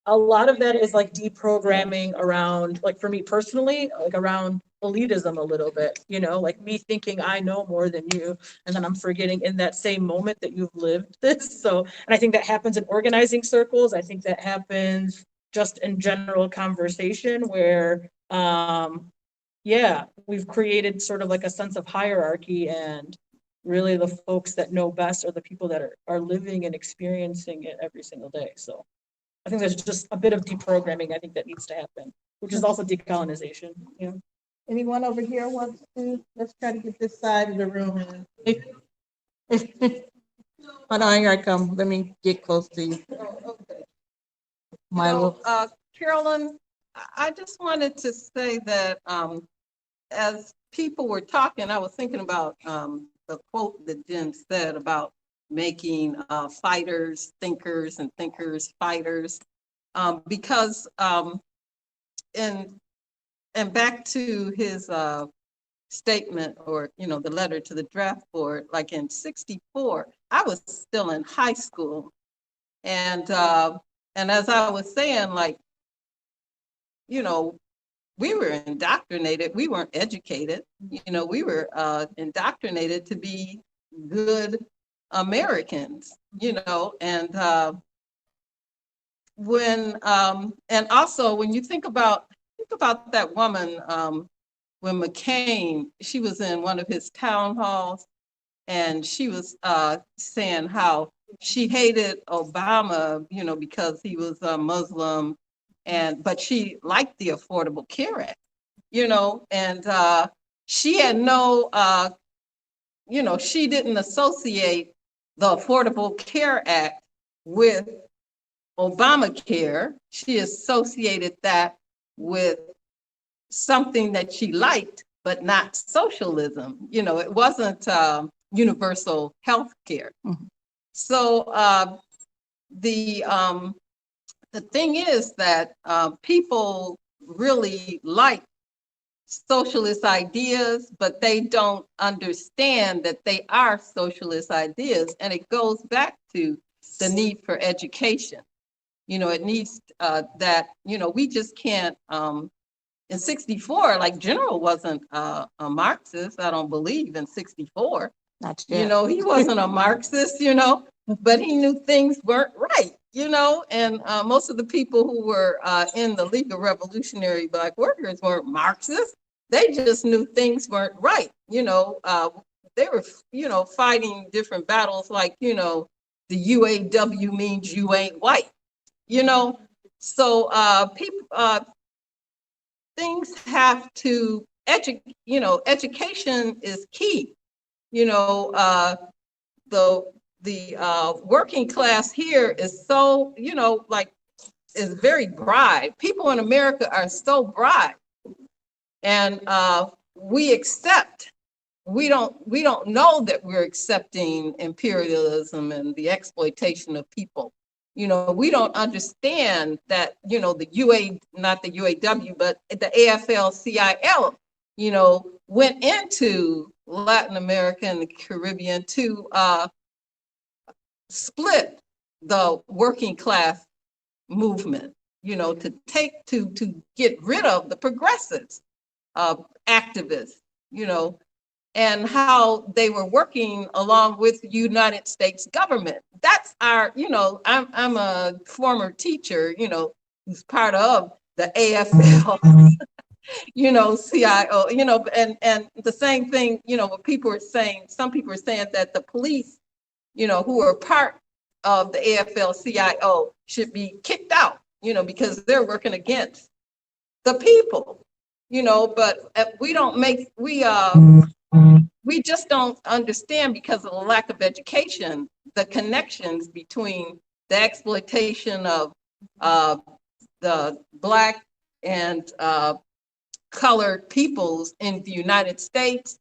a lot of that is like deprogramming around, like for me personally, like around elitism a little bit, you know, like me thinking I know more than you, and then I'm forgetting in that same moment that you've lived this. So, and I think that happens in organizing circles. I think that happens just in general conversation where, yeah, we've created sort of like a sense of hierarchy, and really the folks that know best are the people that are living and experiencing it every single day. So I think there's just a bit of deprogramming I think that needs to happen, which is also decolonization. Yeah. Anyone over here wants to? Let's try to get this side of the room. Hold on, here I come. Let me get close to you. Okay. Milo. Carolyn, I just wanted to say that as people were talking, I was thinking about the quote that Jen said about making fighters thinkers and thinkers fighters, because and back to his statement, or, you know, the letter to the draft board, like in '64, I was still in high school. And as I was saying, like, you know, we were indoctrinated. We weren't educated. You know, we were indoctrinated to be good Americans, you know, and and also when you think about that woman, when McCain, she was in one of his town halls, and she was saying how she hated Obama, you know, because he was a Muslim, but she liked the Affordable Care Act, you know, and she had no, you know, she didn't associate the Affordable Care Act with Obamacare. She associated that with something that she liked, but not socialism. You know, it wasn't universal health care. Mm-hmm. So the thing is that people really like socialist ideas, but they don't understand that they are socialist ideas. And it goes back to the need for education. You know, it needs that, you know, we just can't, in 64, like General wasn't a Marxist, I don't believe, in 64. Not You yet. know, he wasn't a Marxist, you know, but he knew things weren't right, you know, and most of the people who were in the League of Revolutionary Black Workers weren't Marxists. They just knew things weren't right, you know. They were, you know, fighting different battles like, you know, the UAW means you ain't white, you know. So people, things have to you know, education is key. You know, the working class here is so, you know, like, is very bribed. People in America are so bribed, and we accept. We don't know that we're accepting imperialism and the exploitation of people. You know, we don't understand that, you know, not the UAW, but the AFL-CIO, you know, went into Latin America and the Caribbean to split the working class movement, you know, to get rid of the progressives, activists, you know, and how they were working along with the United States government. That's our, you know, I'm a former teacher, you know, who's part of the AFL, you know, CIO, you know, and the same thing, you know, what people are saying, some people are saying that the police, you know, who are part of the AFL-CIO should be kicked out, you know, because they're working against the people, you know, but we just don't understand, because of the lack of education, the connections between the exploitation of the Black and colored peoples in the United States,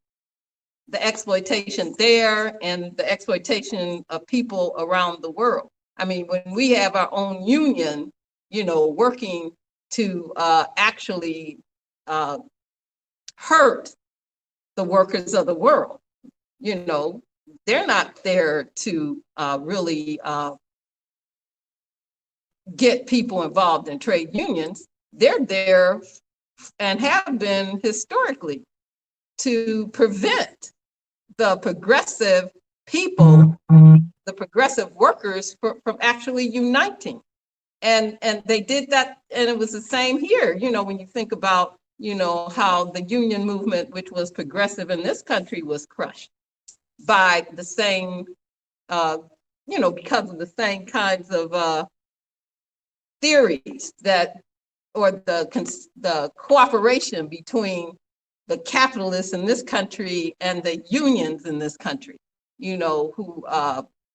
the exploitation there, and the exploitation of people around the world. I mean, when we have our own union, you know, working to actually hurt the workers of the world, you know, they're not there to really get people involved in trade unions. They're there, and have been historically, to prevent the progressive people, the progressive workers, from actually uniting. And they did that, and it was the same here. You know, when you think about, you know, how the union movement, which was progressive in this country, was crushed by the same, you know, because of the same kinds of theories that, or the cooperation between the capitalists in this country and the unions in this country, you know, who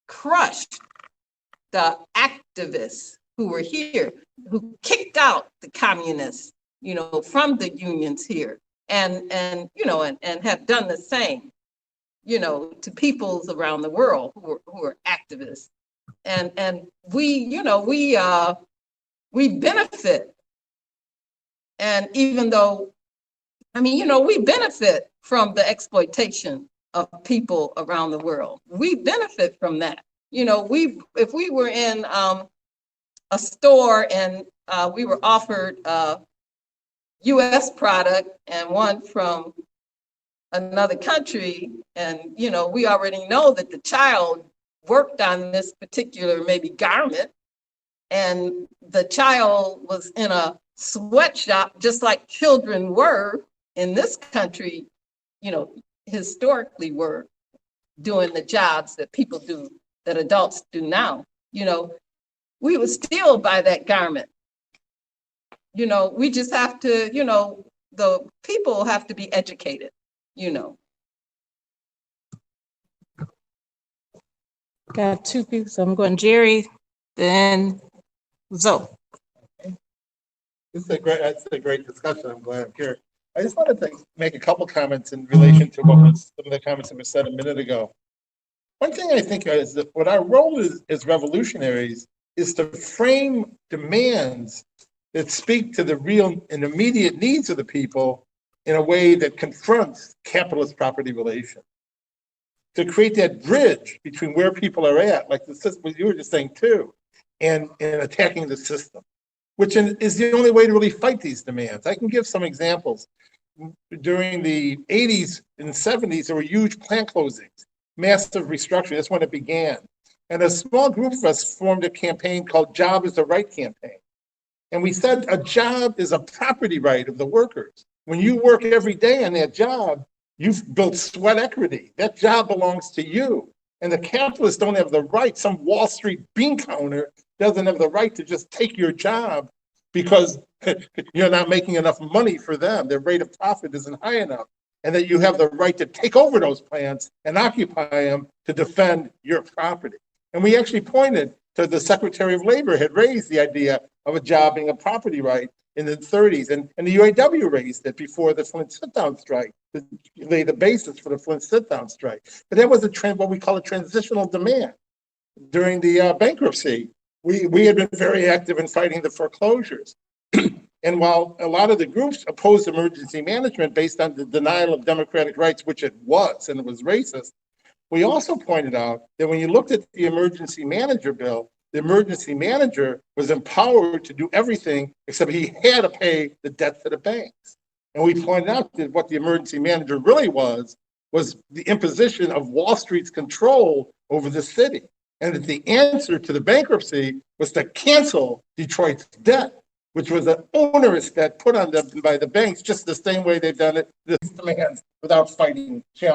crushed the activists who were here, who kicked out the communists, you know, from the unions here, and you know, and have done the same, you know, to peoples around the world who are activists. And we, you know, we benefit. And even though, I mean, you know, we benefit from the exploitation of people around the world. We benefit from that. You know, if we were in a store and we were offered a US product and one from another country, and, you know, we already know that the child worked on this particular maybe garment, and the child was in a sweatshop, just like children were in this country, you know, historically were doing the jobs that people do, that adults do now. You know, we would still buy that garment. You know, we just have to, you know, the people have to be educated, you know. Got two people, so I'm going Jerry, then Zoe. That's a great discussion. I'm glad I'm here. I just wanted to make a couple comments in relation to some of the comments that were said a minute ago. One thing I think is that what our role is as revolutionaries is to frame demands that speak to the real and immediate needs of the people in a way that confronts capitalist property relations. To create that bridge between where people are at, like the system, what you were just saying too, and attacking the system. which is the only way to really fight these demands. I can give some examples. During the 80s and 70s, there were huge plant closings, massive restructuring. That's when it began. And a small group of us formed a campaign called Job is the Right campaign. And we said a job is a property right of the workers. When you work every day on that job, you've built sweat equity. That job belongs to you. And the capitalists don't have the right. Some Wall Street bean counter doesn't have the right to just take your job because you're not making enough money for them. Their rate of profit isn't high enough. And that you have the right to take over those plants and occupy them to defend your property. And we actually pointed to the Secretary of Labor had raised the idea of a job being a property right in the 30s. And the UAW raised it before the Flint sit-down strike to lay the basis for the Flint sit-down strike. But that was a trend, what we call a transitional demand. During the bankruptcy, we had been very active in fighting the foreclosures. And while a lot of the groups opposed emergency management based on the denial of democratic rights, which it was, and it was racist, we also pointed out that when you looked at the emergency manager bill, the emergency manager was empowered to do everything except he had to pay the debt to the banks. And we pointed out that what the emergency manager really was the imposition of Wall Street's control over the city. And that the answer to the bankruptcy was to cancel Detroit's debt, which was an onerous debt put on them by the banks, just the same way they've done it, this demands without fighting